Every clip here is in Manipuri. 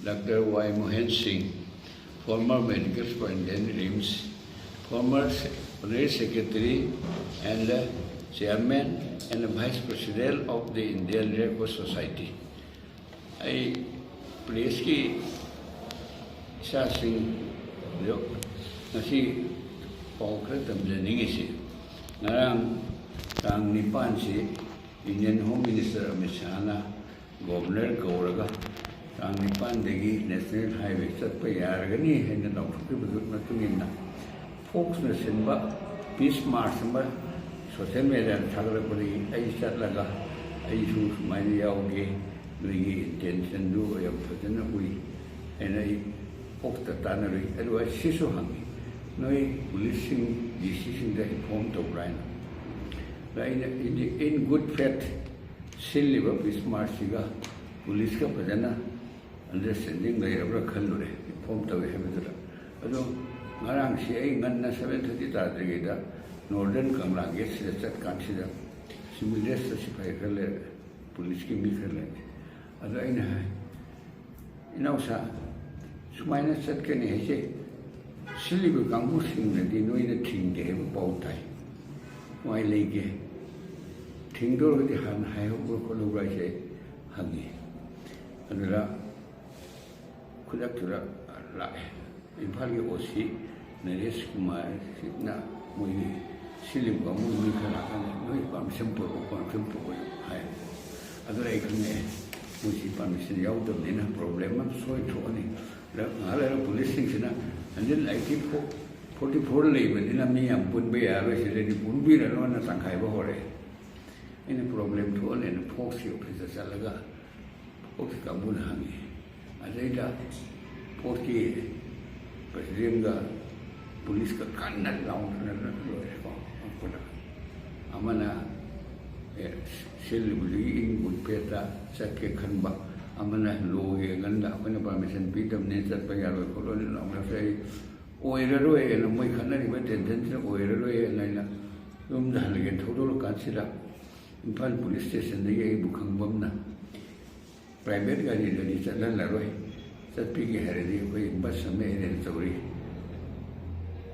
Dr. Y. Mohan Singh, former medical superintendent RIMS, former Race Secretary and Chairman and Vice President of the Indian Red Cross Society. I place ki Shah Singh जो नसी पाउखर तमजनिंग से नारांग तांग निपान से Indian home minister Amit Shah ना गवर्नर कौरगा तांग निपान देगी नेशनल हाईवे चत पे यारगनी है ना डॉक्टर के बुजुर्ग में तुंगिना फोक्स ने सिंबा पीस मार्च में सोशल मीडिया थागल पड़ी ऐ चत लगा ऐ शूज माइने याओगे लगी टेंशन दो या फजन हुई है ना फोक्स ताना रही अदुआ शिशु हंगी नई पुलिसिंग डिसीजन दा इन्फॉर्म तो ब्राइन in good faith सिल्लिबा पीस मार्च सिगा पुलिस का फजना अंडरस्टैंडिंग लेरबरा खल्लुरे इन्फॉर्म तवे हेबदरा अदो ngarang si ai nganna 7:30 tadrigida northern kangla gate se chat kansida similres si pai khale police की मी khale ado aina inausa sumaina chat ke ne he सिल्लिबा कांगु Singh ने di noina thingde pau tai wai lege thingdor di han hai ho ko lo rai se hangi adura kudak tura la imphal ge osi Naresh Kumar sitna mui Silliba mui khala kana noi permission por hai adura ikne mui permission yau to nena problem am soi thoni la hala policing sina andin like 44 level ina mi am pun be ya se le ni pun bi na na tangkai ba hore ini problem to ne fox yo pisa salaga fox ka mun hangi ajaida fox ki president ga police का कान्ना लाउंड न लोरे को अपना अमना सिल्लिबुली इन गुडपेटा चके खनबा अमना लोगे गंदा अपने परमिशन पीतम ने चत पे यारो कोलोनी लाउंड से ओइररोए न मोय खनरी बे टेंशन से ओइररोए नैना तुम दहलगे थोडो कासिला इम्फाल पुलिस स्टेशन दे ये बुखंगबमना प्राइवेट गाड़ी दे चलन लरोय चतपी के हरेदी कोई बस में रे चौरी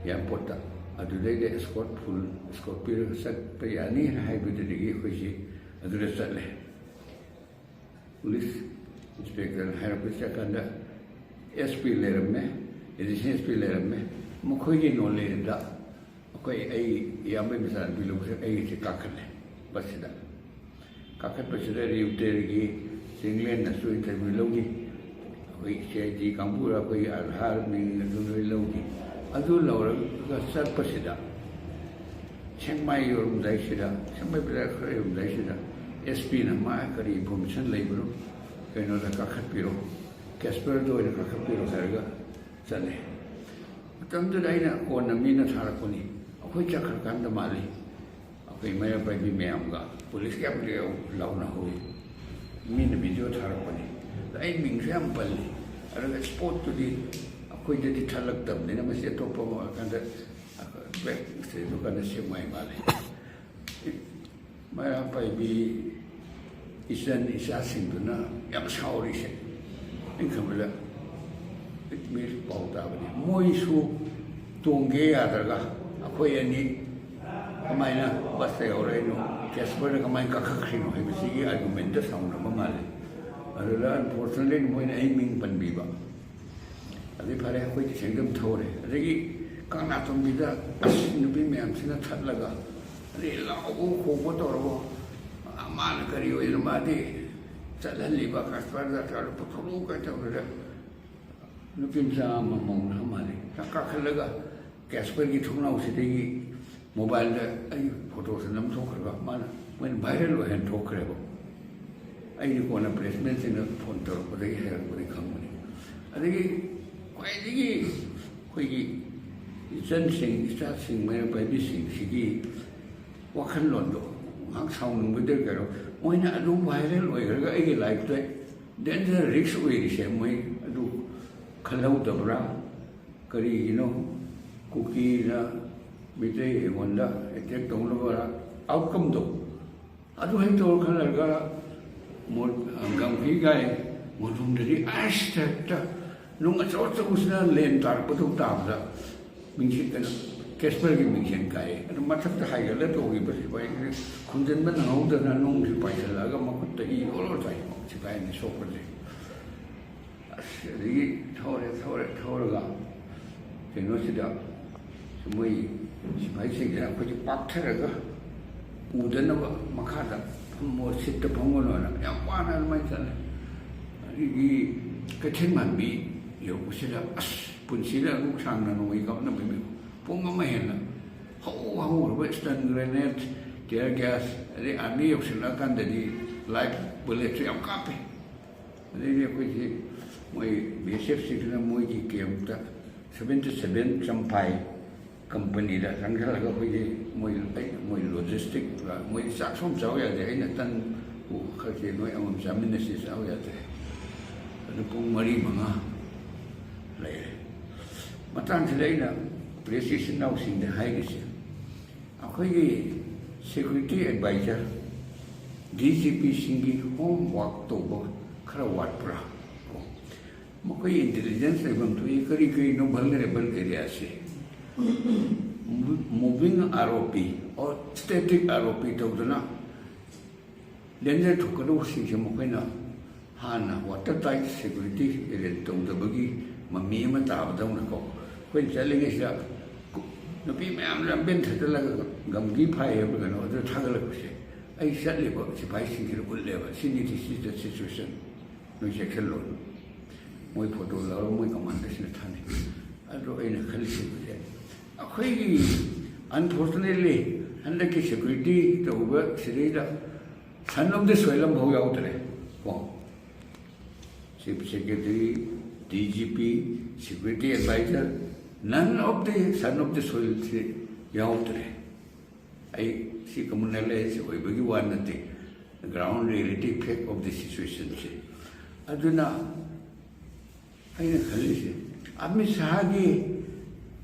एयरपोर्ट अदुदे स्कॉट फुल स्कॉट पीर सक पे यानी हाइबुदगी खोजी अदुदे चले पुलिस इंस्पेक्टर हायरप सेकंड एसपी लेरम में एडिशनल एसपी लेरम में मुखोगी नॉलेज दा कोई आई यामे मिसाल बिलो से आई से काखले बसदा काखत पछले रिउटेरगी सिंगलेन नसु इंटरव्यू लोगी कोई सेजी कंपूरा कोई आधार में दुनो लोगी अदु लौरगा चटपसिदा सेंगमाई योरमदाइसिदा सेंगमाई बिरा खरेमदाइसिदा एसपी ना मा करी इन्फॉर्मेशन लेबरो कइनो दा काखतपिरो कैस्पर दो इन काखतपिरो सरगा चले तमदु दाइना कोन मीना थारकोनी अखोय चखर कांद माली अखोय मया पाइबी मैमगा पुलिस कैप ले लाउना होई मीना वीडियो थारकोनी दाइ मिंगसे हम पल्ली अरगा स्पॉट टू दी कोई जति थलक तब ने मसे टोपो कंद बैक से दुकान से माय माले माय पाई बी इसन इसा सिंदुना याम साउरी से इनकमला इट मीस पाउता बने मोइसु तोंगे यादरगा अखोय अनि कमाइना बस यौरे नो कैस्पर कमाइ कखखरिनो है बिसिगी आर्गुमेंट साउंड माले अदला अनफॉर्चूनेटली मोइन एमिंग पनबीबा अभी फरे कोई सेंगम थोरे अदगी काना तुमबिदा नुबी मैम सिना थलगा अरे लाओ खोबो तोरबो अमान करियो इरमादे चललिबा कास्पर दा तार पथलु का तोरे नुबिम सा ममों हमारे का खलगा कैस्पर की थुना उसिदेगी मोबाइल दा आई फोटो से नम थोखरबा मान when viral हो हैन थोखरेबो आई कोना प्लेसमेंट सिना फोन तोरबो दे हेर बदे खंगनी अदगी ख्वाइदगी अखोई इचनसिंग स्टाफसिंग मैंने पाइबिसिंग सिगी वाखनलोंदो हां साउंगबदे करो मोइना अदु वायरल ओइरगा एगी लाइफ तो डेंजर रिस्क ओइरिसे मोइ अदु खलौदबरा करी नो कुकी ना मिटे एगोंदा अटैक तौलबरा आउटकम दो अदु है तो खलरगा मोर गंगी गाय ꯃꯅꯨꯡꯗꯗꯤ ꯑꯁ ꯍꯦꯛꯇ ꯅꯨꯡ ꯑꯆꯧ ꯑꯆꯧꯕꯁꯤꯅ ꯂꯦꯟ ꯇꯥꯔꯛꯄꯗꯧ ꯇꯥꯕꯗ ꯃꯤꯡꯁꯦꯟ ꯀꯩꯅꯣ ꯀꯦꯁꯄꯔꯒꯤ ꯃꯤꯡꯁꯦꯟ ꯀꯥꯏꯌꯦ ꯑꯗꯨ ꯃꯊꯛꯇ ꯍꯥꯏꯒꯠꯂ ꯇꯧꯈꯤꯕ ꯁꯤꯐꯥꯏꯁꯦ ꯈꯨꯝꯖꯤꯟꯕ ꯅꯪꯍꯧꯗꯅ ꯅꯨꯡꯁꯤ ꯄꯥꯏꯁꯤꯜꯂꯛꯑꯒ ꯃꯈꯨꯠꯇ ꯏ ꯑꯣꯔꯣ ꯇꯥꯏ ꯁꯤꯐꯥꯏꯅ ꯁꯣꯛꯄꯁꯦ ꯑꯁ ꯑꯗꯒꯤ ꯊꯧꯔꯒ ꯀꯩꯅꯣꯁꯤꯗ ꯃꯣꯏ ꯁꯤꯐꯥꯏꯁꯤꯡꯁꯤꯅ ꯑꯩꯈꯣꯏꯁꯦ ꯄꯥꯛꯊꯔꯒ ꯎꯗꯅꯕ ꯃꯈꯥꯗ ꯐꯝꯃꯣ ꯁꯤꯠꯇ ꯐꯝꯒꯅꯣꯅ ꯌꯥꯝ ꯋꯥꯅ ꯑꯗꯨꯃꯥꯏꯅ ꯆꯠꯂꯦ ꯑꯗꯒꯤ ꯀꯩꯊꯦꯜ ꯃꯥꯟꯕꯤ ꯌꯧꯕꯁꯤꯗ ꯑꯁ ꯄꯨꯟꯁꯤꯗ ꯑꯗꯨꯛ ꯁꯥꯡꯅ ꯅꯣꯡꯃꯩ ꯀꯥꯞꯅꯕ ꯄꯨꯡ ꯑꯃ ꯍꯦꯟꯅ ꯍꯧꯔꯕ ꯏꯁꯇꯟ ꯒ꯭ꯔꯦꯅꯦꯠ ꯇꯤꯌꯔ ꯒ꯭ꯌꯥꯁ ꯑꯗꯩ ꯑꯥꯔꯃꯤ ꯌꯧꯁꯤꯜꯂꯛꯑꯀꯥꯟꯗꯗꯤ ꯂꯥꯏꯐ ꯕꯨꯂꯦꯠꯁꯨ ꯌꯥꯝ ꯀꯥꯞꯄꯦ ꯑꯗꯩꯗꯤ ꯑꯩꯈꯣꯏꯁꯤ ꯃꯣꯏ ꯕꯤ ꯑꯦꯁ ꯑꯦꯐꯁꯤꯡꯁꯤꯅ ꯃꯣꯏꯒꯤ ꯀꯦꯝꯞꯇ 77 ꯆꯝꯐꯥꯏ ꯀꯝꯄꯅꯤꯗ ꯆꯪꯁꯤꯜꯂꯒ ꯑꯩꯈꯣꯏꯒꯤ ꯃꯣꯏ ꯂꯣꯖꯤꯁꯇꯤꯛ ꯃꯣꯏ ꯆꯥꯛ ꯁꯨꯝ ꯆꯥꯎ ꯌꯥꯗꯦ ꯑꯩꯅ ꯇꯟ ꯈꯔꯁꯦ ꯅꯣꯏ ꯑꯃꯃꯝ ꯆꯥꯃꯤꯟꯅꯁꯤ ꯆꯥꯎ ꯌꯥꯗꯦ ꯑꯗꯨ ꯄꯨꯡ 4-5 ꯂꯩꯔꯦ ꯃꯇꯥꯡꯁꯤꯗ ꯑꯩꯅ ꯄ꯭ꯔꯦꯁ ꯏꯆꯤꯟ ꯏꯅꯥꯎꯁꯤꯡꯗ ꯍꯥꯏꯔꯤꯁꯦ ꯑꯩꯈꯣꯏꯒꯤ ꯁꯦꯀ꯭ꯌꯨꯔꯤꯇꯤ ꯑꯦꯗꯚꯥꯏꯖꯔ DGPꯁꯤꯡꯒꯤ ꯍꯣꯝ ꯋꯥꯔꯛ ꯇꯧꯕ ꯈꯔ ꯋꯥꯠꯄ꯭ꯔꯥ ꯃꯈꯣꯏ ꯏꯟꯇꯦꯂꯤꯖꯦꯟꯁ ꯂꯩꯐꯝ ꯊꯣꯛꯏ ꯀꯔꯤ ꯀꯔꯤꯅꯣ ꯚꯜꯅꯔꯦꯕꯜ ꯑꯦꯔꯤꯌꯥꯁꯦ moving ROP or static ROP ꯇꯧꯗꯅ ꯗꯦꯟꯖꯔ ꯊꯣꯛꯀꯗꯧꯕꯁꯤꯡꯁꯦ ꯃꯈꯣꯏꯅ ꯍꯥꯟꯅ ꯋꯥꯇꯔ ꯇꯥꯏꯠ ꯁꯦꯀ꯭ꯌꯨꯔꯤꯇꯤ ꯑꯦꯔꯦꯟꯖ ꯇꯧꯗꯕꯒꯤ ꯃꯃꯤ ꯑꯃ ꯇꯥꯕꯗꯧꯅꯀꯣ ꯑꯩꯈꯣꯏꯅ ꯆꯠꯂꯤꯉꯩꯁꯤꯗ ꯅꯨꯄꯤ ꯃꯌꯥꯝ ꯂꯝꯕꯦꯟ ꯊꯠꯆꯜꯂꯒ ꯒꯝꯒꯤ ꯐꯥꯏ ꯍꯥꯏꯕ ꯀꯩꯅꯣ ꯑꯗꯨ ꯊꯥꯒꯠꯂꯛꯄꯁꯦ ꯑꯩ ꯆꯠꯂꯤꯕ ꯁꯤꯐꯥꯏꯁꯤꯡꯁꯤꯗ ꯎꯠꯂꯦꯕ ꯁꯤꯅꯤ ꯁꯤꯗ ꯁꯤꯆꯨꯋꯦꯁꯟ ꯅꯣꯏ ꯆꯦꯛꯁꯤꯜꯂꯣ ꯃꯣꯏ ꯐꯣꯇꯣ ꯂꯧꯔ ꯃꯣꯏ ꯀꯃꯥꯟꯗꯁꯤꯅ ꯊꯥꯅꯩ ꯑꯗꯨ ꯑꯩꯅ ꯈꯜꯂꯤꯁꯤꯡꯁꯦ ꯑꯩꯈꯣꯏꯒꯤ ꯑꯟꯐꯣꯔꯆꯨꯅꯦꯠꯂꯤ ꯍꯟꯗꯛꯀꯤ ꯁꯦꯀ꯭ꯌꯨꯔꯤꯇꯤ ꯇꯧꯕ ꯁꯤꯗꯩꯗ ꯁꯟ ꯑꯣꯐ ꯗ ꯁꯣꯏꯜ ꯑꯃꯐꯥꯎ ꯌꯥꯎꯗ꯭ꯔꯦ ꯀꯣ chief secretary DGP security advisor none of the son of the ꯁꯣꯏꯜꯁꯤ ꯌꯥꯎꯗ꯭ꯔꯦ ꯑꯩ ꯁꯤ ꯀꯃꯨꯅꯦꯂꯥꯏꯖ ꯑꯣꯏꯕꯒꯤ ꯋꯥ ꯅꯠꯇꯦ ground reality fact of the ꯁꯤꯆꯨꯋꯦꯁꯟꯁꯦ ꯑꯗꯨꯅ ꯑꯩꯅ ꯈꯜꯂꯤꯁꯦ ꯑꯃꯤꯠ ꯁꯍꯥꯒꯤ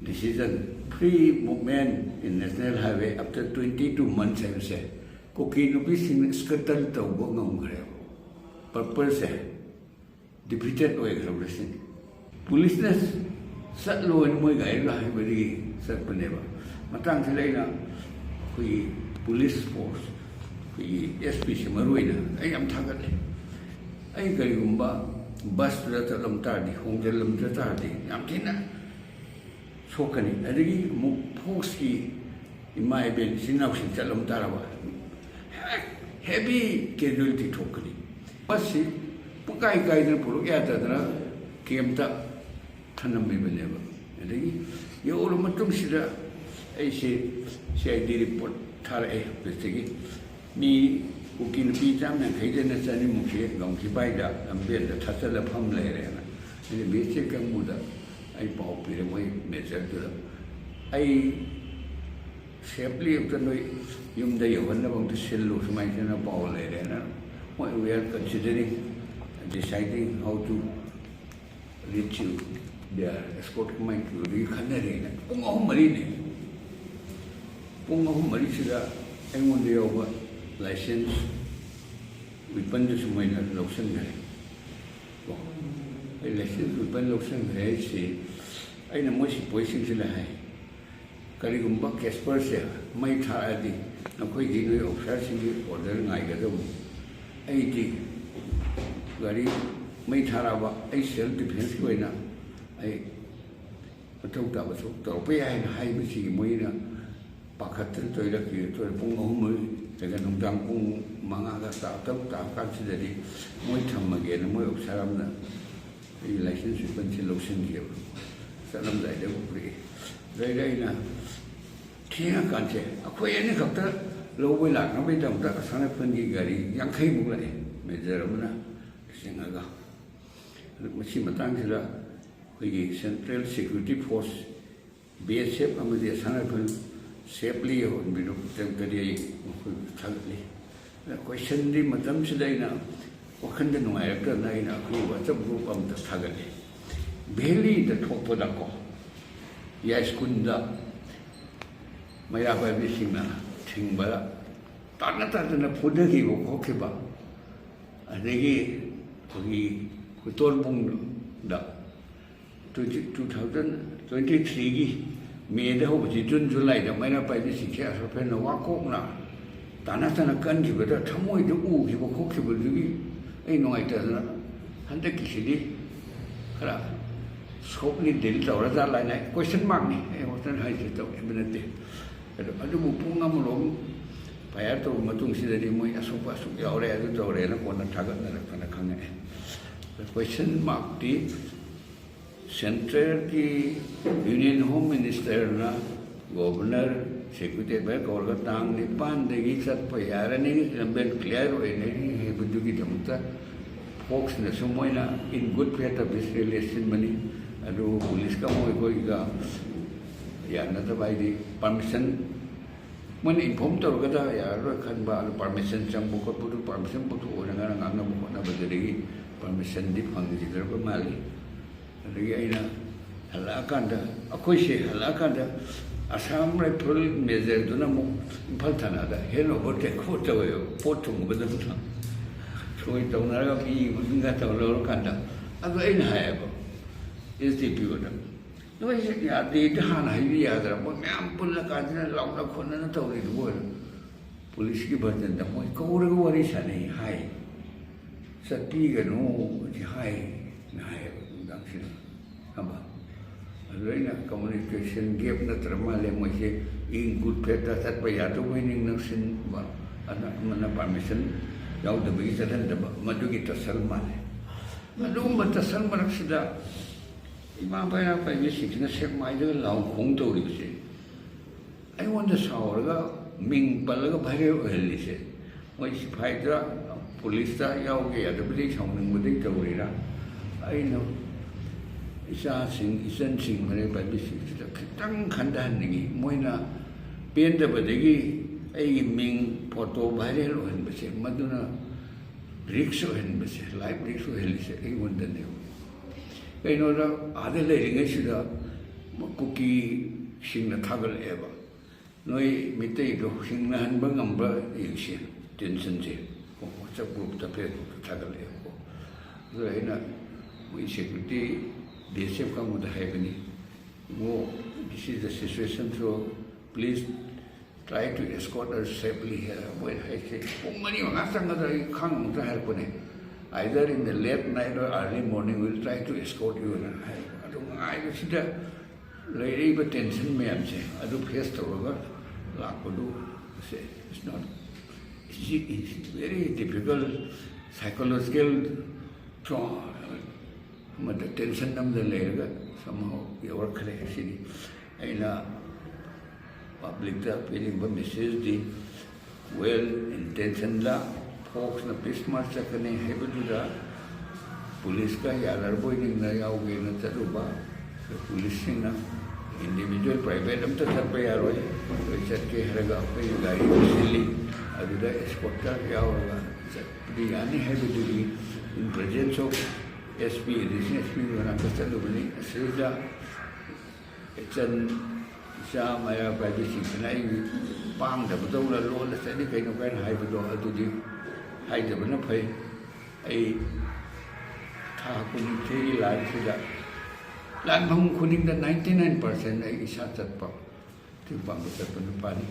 decision free movement in national highway after 22 months ꯍꯥꯏꯕꯁꯦ ꯀꯨꯀꯤ ꯅꯨꯄꯤꯁꯤꯡꯅ ꯁ꯭ꯀꯇꯜ ꯇꯧꯕ ꯉꯝꯈ꯭ꯔꯦꯕ ꯄꯔꯄꯜꯁꯦ ꯗꯤꯐꯤꯇꯦꯠ ꯑꯣꯏꯈ꯭ꯔꯕꯁꯤꯅꯤ ꯄꯨꯂꯤꯁꯅ ꯆꯠꯂꯣꯏꯅ ꯃꯣꯏ ꯒꯥꯔꯤꯗ ꯍꯥꯏꯕꯗꯒꯤ ꯆꯠꯄꯅꯦꯕ ꯃꯇꯥꯡꯁꯤꯗ ꯑꯩꯅ ꯑꯩꯈꯣꯏꯒꯤ ꯄꯨꯂꯤꯁ ꯐꯣꯔꯁ ꯑꯩꯈꯣꯏꯒꯤ SPꯁꯤ ꯃꯔꯨ ꯑꯣꯏꯅ ꯑꯩ ꯌꯥꯝ ꯊꯥꯒꯠꯂꯦ ꯑꯩ ꯀꯔꯤꯒꯨꯝꯕ ꯕꯁꯇꯨꯗ ꯆꯠꯂꯝ ꯇꯥꯔꯗꯤ ꯍꯣꯡꯖꯤꯜꯂꯝꯗ ꯇꯥꯔꯗꯤ ꯌꯥꯝ ꯊꯤꯅ ꯁꯣꯛꯀꯅꯤ ꯑꯗꯒꯤ ꯑꯃꯨꯛ ꯐꯣꯛꯁꯀꯤ ꯏꯃꯥ ꯏꯕꯦꯟ ꯏꯆꯤꯟ ꯏꯅꯥꯎꯁꯤꯡ ꯆꯠꯂꯝ ꯇꯥꯔꯕ ꯍꯦꯚꯤ ꯀꯦꯖꯨꯋꯦꯂꯤꯇꯤ ꯊꯣꯛꯀꯅꯤ ꯕꯁꯁꯤ ꯄꯨꯡꯀꯥꯏ ꯀꯥꯏꯗꯅ ꯄꯨꯔꯛ ꯌꯥꯗꯗꯅ ꯀꯦꯝꯞꯇ ꯊꯅꯝꯃꯤꯕꯅꯦꯕ ꯑꯗꯒꯤ ꯌꯧꯔꯕ ꯃꯇꯨꯡꯁꯤꯗ ꯑꯩꯁꯦ CID ꯔꯤꯄꯣꯔꯠ ꯊꯥꯔꯛꯑꯦ ꯑꯣꯐꯤꯁꯇꯒꯤ ꯃꯤ ꯀꯨꯀꯤ ꯅꯨꯄꯤ 150ꯗꯩꯅ 200ꯃꯨꯛꯁꯦ ꯒꯝꯈꯤꯕꯥꯏꯗ ꯂꯝꯕꯦꯟꯗ ꯊꯠꯆꯜꯂ ꯐꯝ ꯂꯩꯔꯦꯅ ꯑꯩꯅ BSF ꯀꯥꯡꯕꯨꯗ ꯑꯩ ꯄꯥꯎ ꯄꯤꯔꯦ ꯃꯣꯏ ꯃꯦꯖꯔꯗꯨꯗ ꯑꯩ ꯁꯦꯐꯂꯤ ꯑꯝꯇ ꯅꯣꯏ ꯌꯨꯝꯗ ꯌꯧꯍꯟꯅꯕ ꯑꯝꯇ ꯁꯤꯜꯂꯨ ꯁꯨꯃꯥꯏꯅ ꯄꯥꯎ ꯂꯩꯔꯦꯅ ꯃꯣꯏ we are considering deciding how to reach you dear escort ꯀꯃꯥꯏꯅ ꯇꯧꯗꯒꯤ ꯈꯟꯅꯔꯦꯅ ꯄꯨꯡ 3-4ꯅꯦ ꯄꯨꯡ 3-4ꯁꯤꯗ ꯑꯩꯉꯣꯟꯗ ꯌꯥꯎꯕ ꯂꯥꯏꯁꯦꯟꯁ ꯋꯤꯄꯟꯗꯨꯁꯨ ꯃꯣꯏꯅ ꯂꯧꯁꯤꯟꯈ꯭ꯔꯦ ꯑꯩ ꯂꯥꯏꯁꯦꯟꯁ ꯋꯤꯄꯟ ꯂꯧꯁꯤꯟꯈ꯭ꯔꯦ ꯍꯥꯏꯁꯤ ꯑꯩꯅ ꯃꯣꯏ ꯁꯤꯄꯣꯏꯁꯤꯡꯁꯤꯅ ꯍꯥꯏ ꯀꯔꯤꯒꯨꯝꯕ ꯀꯦꯁꯄꯔꯁꯦ ꯃꯩ ꯊꯥꯔꯛꯑꯗꯤ ꯅꯈꯣꯏꯒꯤ ꯅꯣꯏ ꯑꯣꯐꯤꯁꯥꯔꯁꯤꯡꯒꯤ ꯑꯣꯔꯗꯔ ꯉꯥꯏꯒꯗꯧꯕꯅꯤ ꯑꯩꯗꯤ ꯒꯥꯔꯤ ꯃꯩ ꯊꯥꯔꯛꯑꯕ ꯑꯩ ꯁꯦꯜꯐ ꯗꯤꯐꯦꯟꯁꯀꯤ ꯑꯣꯏꯅ ꯑꯩ ꯃꯊꯧ ꯇꯥꯕꯁꯨ ꯇꯧꯔꯛꯄ ꯌꯥꯏ ꯍꯥꯏꯅ ꯍꯥꯏꯕꯁꯤꯒꯤ ꯃꯣꯏꯅ ꯄꯥꯈꯠꯇꯅ ꯇꯣꯏꯔꯛꯈꯤ ꯄꯨꯡ 3 ꯅꯨꯡꯗꯥꯡ ꯄꯨꯡ 5ꯒ ꯇꯔꯨꯛ ꯇꯥꯔꯀꯥꯟꯁꯤꯗꯗꯤ ꯃꯣꯏ ꯊꯝꯃꯒꯦꯅ ꯃꯣꯏ ꯑꯣꯐꯤꯁꯥꯔ ꯑꯃꯅ ꯑꯩꯒꯤ ꯂꯥꯏꯁꯦꯟꯁ ꯋꯤꯄꯟꯁꯤ ꯂꯧꯁꯤꯟꯈꯤꯕ ꯆꯠꯂꯝꯗꯥꯏꯗ ꯄꯨꯔꯛꯏ ꯑꯗꯩꯗ ꯑꯩꯅ ꯊꯦꯡꯉꯀꯥꯟꯁꯦ ꯑꯩꯈꯣꯏ ꯑꯅꯤꯈꯛꯇ ꯂꯧꯕ ꯂꯥꯛꯅꯕꯒꯤꯗꯃꯛꯇ ꯁꯥꯟꯅꯐꯝꯒꯤ ꯒꯥꯔꯤ 50ꯃꯨꯛ ꯂꯥꯛꯑꯦ ꯃꯦꯖꯔ ꯑꯃꯅ ꯆꯤꯡꯉꯒ ꯑꯗꯨ ꯃꯁꯤ ꯃꯇꯥꯡꯁꯤꯗ ꯑꯩꯈꯣꯏꯒꯤ ꯁꯦꯟꯇ꯭ꯔꯦꯜ ꯁꯦꯀ꯭ꯌꯨꯔꯤꯇꯤ ꯐꯣꯔꯁ BSF ꯑꯃꯗꯤ ꯁꯥꯟꯅꯐꯝ ꯁꯦꯐꯂꯤ ꯌꯧꯍꯟꯕꯤꯔꯛꯄꯗꯒꯤ ꯑꯩ ꯃꯈꯣꯏꯕꯨ ꯊꯥꯒꯠꯂꯤ ꯀꯣꯏꯁꯟꯗꯤ ꯃꯇꯝꯁꯤꯗ ꯑꯩꯅ ꯋꯥꯈꯜꯗ ꯅꯨꯡꯉꯥꯏꯔꯛꯇꯅ ꯑꯩꯅ ꯑꯩꯈꯣꯏ WhatsApp ꯒ꯭ꯔꯨꯞ ꯑꯃꯗ ꯊꯥꯒꯠꯂꯤ ꯚꯦꯂꯤꯗ ꯊꯣꯛꯄꯗꯀꯣ ꯌꯥꯏꯁ꯭ꯀꯨꯜꯗ ꯃꯩꯔꯥ ꯄꯥꯏꯕꯤꯁꯤꯡꯅ ꯊꯤꯡꯕꯗ ꯇꯥꯟꯅ ꯐꯨꯊꯈꯤꯕ ꯈꯣꯠꯈꯤꯕ ꯑꯗꯒꯤ ꯑꯩꯈꯣꯏꯒꯤ ꯇꯣꯜꯕꯨꯡꯗ 2023ꯒꯤ ꯃꯦꯗ ꯍꯧꯕꯁꯤ ꯖꯨꯟ ꯖꯨꯂꯥꯏꯗ ꯃꯩꯔꯥ ꯄꯥꯏꯕꯤꯁꯤꯡꯁꯦ ꯑꯁꯣꯛꯐꯦꯟꯅ ꯋꯥꯀꯣꯛꯅ ꯇꯥꯅ ꯀꯟꯈꯤꯕꯗ ꯊꯃꯣꯏꯗ ꯎꯈꯤꯕ ꯈꯣꯠꯈꯤꯕꯗꯨꯒꯤ ꯑꯩ ꯅꯨꯡꯉꯥꯏꯇꯗꯅ ꯍꯟꯗꯛꯀꯤꯁꯤꯗꯤ ꯈꯔ ꯁꯣꯞꯂꯤ ꯗꯤꯜ ꯇꯧꯔꯖꯥꯠꯂ ꯍꯥꯏꯅ ꯀꯣꯏꯁꯟ ꯃꯥꯔꯛꯅꯤ ꯑꯩ ꯍꯣꯁꯇꯦꯜ ꯍꯥꯏꯁꯦ ꯇꯧꯕ ꯅꯠꯇꯦ ꯑꯗꯨꯕꯨ ꯄꯨꯡ ꯑꯃꯔꯣꯝ ꯐꯥꯌꯔ ꯇꯧꯕ ꯃꯇꯨꯡꯁꯤꯗꯗꯤ ꯃꯣꯏ ꯑꯁꯣꯛꯄ ꯑꯁꯨꯛ ꯌꯥꯎꯔꯦ ꯑꯗꯨ ꯇꯧꯔꯦꯅ ꯀꯣꯟꯅ ꯊꯥꯒꯠꯅꯔꯛꯄꯅ ꯈꯪꯉꯛꯑꯦ ꯀꯣꯏꯁꯟ ꯃꯥꯔꯛꯇꯤ ꯁꯦꯟꯇ꯭ꯔꯦꯜꯒꯤ ꯌꯨꯅꯤꯌꯟ ꯍꯣꯝ ꯃꯤꯅꯤꯁꯇꯔꯅ ꯒꯣꯕꯔꯅꯔ ꯁꯦꯀ꯭ꯔꯦꯇꯔꯤ ꯀꯧꯔꯒ ꯇꯥꯡ 9ꯗꯒꯤ ꯆꯠꯄ ꯌꯥꯔꯅꯤ ꯂꯝꯕꯦꯟ ꯀ꯭ꯂꯤꯌꯥꯔ ꯑꯣꯏꯅꯤ ꯍꯥꯏꯕꯗꯨꯒꯤꯗꯃꯛꯇ ꯐꯣꯛꯁꯅꯁꯨ ꯃꯣꯏꯅ ꯏꯟ ꯒꯨꯗ ꯐꯦꯠ ꯑꯣꯐ ꯏꯁꯔꯦꯂꯤ ꯁꯤꯟꯕꯅꯤ ꯑꯗꯨ ꯄꯨꯂꯤꯁꯀ ꯃꯣꯏꯈꯣꯏꯒ ꯌꯥꯅꯗꯕ ꯍꯥꯏꯗꯤ ꯄꯥꯔꯃꯤꯁꯟ ꯃꯣꯏꯅ ꯏꯟꯐꯣꯔꯝ ꯇꯧꯔꯒꯗ ꯌꯥꯔꯔꯣꯏ ꯈꯟꯕ ꯑꯗꯨ ꯄꯥꯔꯃꯤꯁꯟ ꯆꯪꯕ ꯈꯣꯠꯄꯗꯨ ꯄꯥꯔꯃꯤꯁꯟ ꯄꯨꯊꯣꯛꯑꯣꯅ ꯉꯥꯡꯅꯕ ꯍꯣꯠꯅꯕꯗꯨꯗꯒꯤ ꯄꯥꯔꯃꯤꯁꯟꯗꯤ ꯐꯪꯈꯤꯗ꯭ꯔꯕ ꯃꯥꯜꯂꯤ ꯑꯗꯒꯤ ꯑꯩꯅ ꯍꯜꯂꯛꯑꯀꯥꯟꯗ ꯑꯩꯈꯣꯏꯁꯦ ꯍꯜꯂꯛꯑꯀꯥꯟꯗ ꯑꯁꯥꯝ ꯔꯥꯏꯐꯜ ꯃꯦꯖꯔꯗꯨꯅ ꯑꯃꯨꯛ ꯏꯝꯐꯥꯜ ꯊꯥꯅꯗ ꯍꯦꯟ ꯑꯣꯚꯔ ꯇꯦꯛ ꯈꯣꯠ ꯇꯧꯋꯦꯕ ꯄꯣꯠ ꯊꯨꯡꯕꯗꯨꯅ ꯁꯣꯏ ꯇꯧꯅꯔꯒ ꯃꯤ ꯃꯃꯤꯡꯒ ꯇꯧꯔꯀꯥꯟꯗ ꯑꯗꯨ ꯑꯩꯅ ꯍꯥꯏꯌꯦꯕ ꯑꯦꯁ ꯗꯤ ꯄꯤ ꯑꯣꯗ ꯅꯣꯏꯁꯦ ꯌꯥꯗꯦꯗ ꯍꯥꯟꯅ ꯍꯥꯏꯕ ꯌꯥꯗ꯭ꯔꯥ ꯃꯣꯏ ꯃꯌꯥꯝ ꯄꯨꯜꯂꯀꯥꯟꯁꯤꯗ ꯂꯥꯎꯅ ꯈꯣꯠꯅꯅ ꯇꯧꯔꯤꯗꯨꯕꯨ ꯑꯣꯏꯔꯣ ꯄꯨꯂꯤꯁꯀꯤ ꯚꯔꯖꯟꯗ ꯃꯣꯏ ꯀꯧꯔꯒ ꯋꯥꯔꯤ ꯁꯥꯟꯅꯩ ꯍꯥꯏ ꯆꯠꯄꯤꯒꯅꯨ ꯍꯥꯏꯅ ꯍꯥꯏꯌꯦꯕ ꯅꯨꯡꯗꯥꯡꯁꯤꯗ ꯑꯃ ꯑꯗꯨ ꯑꯩꯅ ꯀꯝꯃꯨꯅꯤꯀꯦꯁꯟ ꯒꯦꯞ ꯅꯠꯇ꯭ꯔ ꯃꯥꯜꯂꯦ ꯃꯣꯏꯁꯦ ꯏꯟ ꯒꯨꯗ ꯐꯦꯠꯇ ꯆꯠꯄ ꯌꯥꯗꯕꯩ ꯅꯤꯡꯁꯤꯟꯕ ꯑꯃꯅ ꯄꯥꯔꯃꯤꯁꯟ ꯌꯥꯎꯗꯕꯒꯤ ꯆꯠꯍꯟꯗꯕ ꯃꯗꯨꯒꯤ ꯇꯁꯜ ꯃꯥꯜꯂꯦ ꯑꯗꯨꯒꯨꯝꯕ ꯇꯁꯜ ꯃꯔꯛꯁꯤꯗ ꯏꯃꯥ ꯃꯩꯔꯥ ꯄꯥꯏꯕꯤꯁꯤꯡꯁꯤꯅ ꯁꯦꯛꯃꯥꯏꯗꯒ ꯂꯥꯎ ꯈꯣꯡ ꯇꯧꯔꯤꯕꯁꯦ ꯑꯩꯉꯣꯟꯗ ꯁꯥꯎꯔꯒ ꯃꯤꯡ ꯄꯜꯂꯒ ꯚꯥꯏꯔꯦꯜ ꯑꯣꯏꯍꯜꯂꯤꯁꯦ ꯃꯣꯏ ꯁꯤꯐꯥꯏꯗ ꯄꯨꯂꯤꯁꯇ ꯌꯥꯎꯒꯦ ꯌꯥꯗꯕꯗꯒꯤ ꯁꯥꯎꯅꯤꯡꯕꯗꯒꯤ ꯇꯧꯔꯤꯔꯥ ꯑꯩꯅ ꯏꯆꯥꯁꯤꯡ ꯏꯆꯟꯁꯤꯡ ꯃꯩꯔꯥ ꯄꯥꯏꯕꯤꯁꯤꯡꯁꯤꯗ ꯈꯤꯇꯪ ꯈꯟꯊꯍꯟꯅꯤꯡꯉꯤ ꯃꯣꯏꯅ ꯄꯦꯟꯗꯕꯗꯒꯤ ꯑꯩꯒꯤ ꯃꯤꯡ ꯐꯣꯇꯣ ꯚꯥꯏꯔꯦꯜ ꯑꯣꯏꯍꯟꯕꯁꯦ ꯃꯗꯨꯅ ꯔꯤꯛꯁ ꯑꯣꯏꯍꯟꯕꯁꯦ ꯂꯥꯏꯐ ꯔꯤꯛꯁ ꯑꯣꯏꯍꯜꯂꯤꯁꯦ ꯑꯩꯉꯣꯟꯗꯅꯦꯕ ꯀꯩꯅꯣꯗ ꯑꯥꯗ ꯂꯩꯔꯤꯉꯩꯁꯤꯗ ꯀꯨꯀꯤꯁꯤꯡꯅ ꯊꯥꯒꯠꯂꯛꯑꯦꯕ ꯅꯣꯏ ꯃꯤꯇꯩꯗꯣ ꯍꯤꯡꯅꯍꯟꯕ ꯉꯝꯕ ꯌꯦꯡꯁꯤ ꯇꯦꯟꯁꯟꯁꯦ ꯋꯥꯆꯞ ꯒ꯭ꯔꯨꯞꯇ ꯐꯦꯁꯕꯨꯛꯇ ꯊꯥꯒꯠꯂꯛꯑꯦꯕꯀꯣ ꯑꯗꯨ ꯑꯩꯅ ꯃꯣꯏ ꯁꯦꯀ꯭ꯌꯨꯔꯤꯇꯤ ꯕꯤ ꯑꯦꯁ ꯑꯦꯐ ꯀꯥꯡꯕꯨꯗ ꯍꯥꯏꯕꯅꯤ ꯃꯣ this is the situation so please try to escort us safely here. When I say, many of either in the late night or early morning, we'll try to escort you. I see the lady but tension me am saying, I do face to over, say, it's not, it's very difficult psychological trauma. But the tension of the later somehow your crazy. Public feeling the message the well intention la folks na Christmas sakane hebudura police ka yalar boy ning na yauge na taruba police na individual private am ta sarpa yaroi chat ke haraga pe gari silly aduda escort ka yaura the yani hebuduri in presence of SP this SP na ka talubani sida it's an Sa maya pagkising ay pang dapat daw na lola sa ni kayo kaya hay ba daw ato di hay dapat na pay ay kuning tiri lan sila lan bang kuning na 99% ay isa at pa timbang ba sa panupani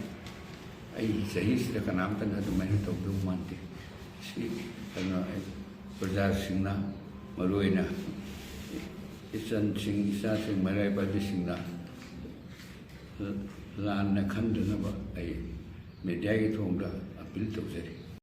ay sahi sila kanamtan na dumay na tawag lumante si ano ay pagdasing na maluwi na isa sing maray pagkising na laan na khanda na ba ay media ki thongda appeal tawjari